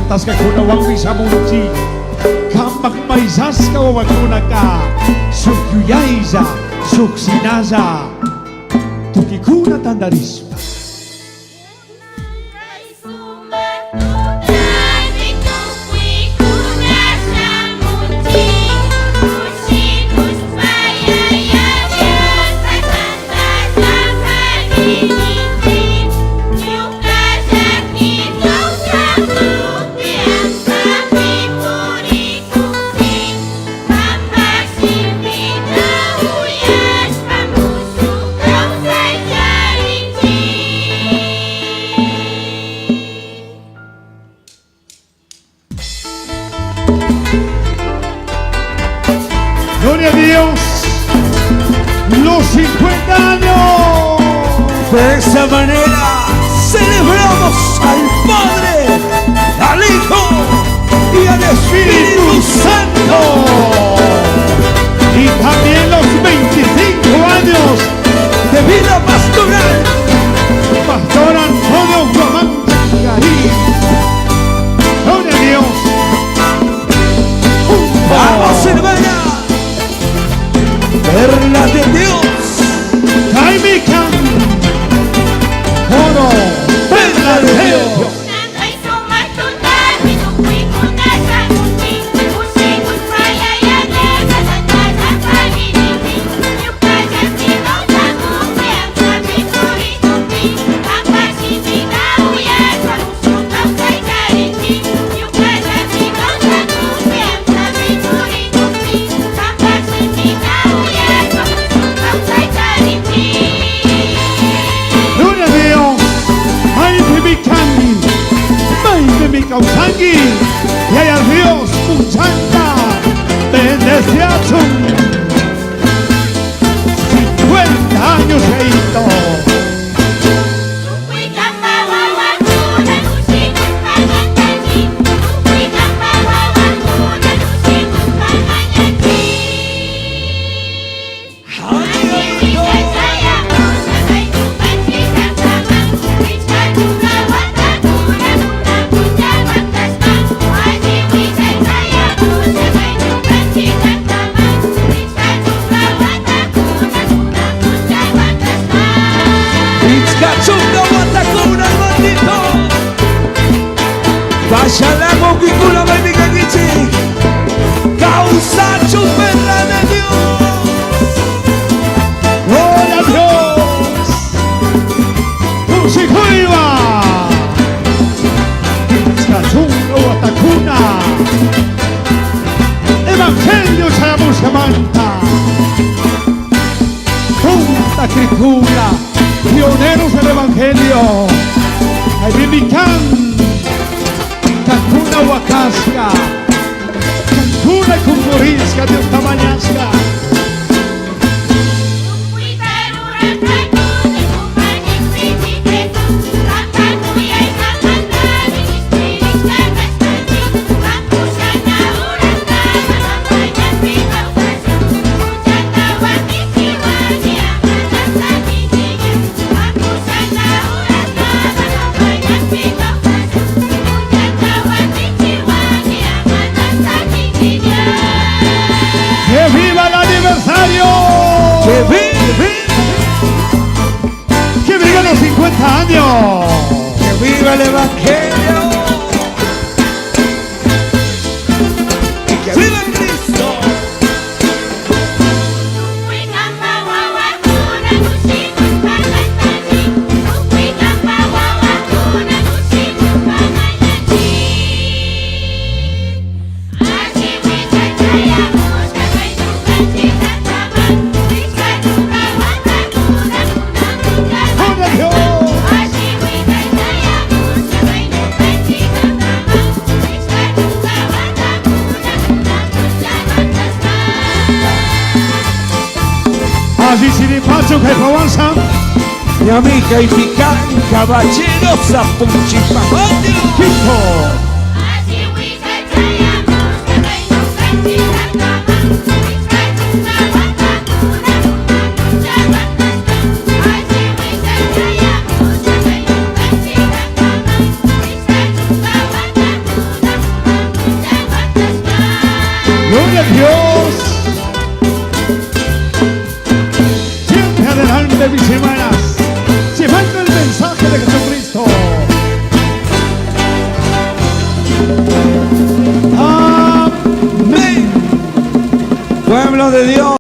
atas ka kunawang misamunti kampak maizas ka wawakuna ka sukyuyaiza suksinaza tukikuna tandarispa. Gloria a Dios, los 50 años. De esa manera celebramos al Padre, al Hijo y al Espíritu Santo. Y también los 25 años de vida pastoral. Pastor Antonio Guamán Garí. Gloria a Dios. Vamos, hermana. Perla de Dios. Jaime Can. Oro. Perla de Dios. Kausangi, y hay al Dios Muchanta, desde Achum, 50 años heito. Vaya la moquicula, baby, caquichi. Causa chupela de Dios. Gloria a Dios. Musicuiva. Chachunga Watacuna. Evangelio Sayamusamanta. Junta Cricula. Pioneros del Evangelio. Ayimican. Cancuna Huacasca, Cancuna Cumburisca de Tamañasca. ¡Que viva el aniversario! ¡Que viva! ¡Que viva los 50 años! ¡Que viva el Evangelio! ¡Y que viva Cristo! Así sin impacho que avanza. Mi amiga y pican caballeros a punchipamatio. mano de Dios.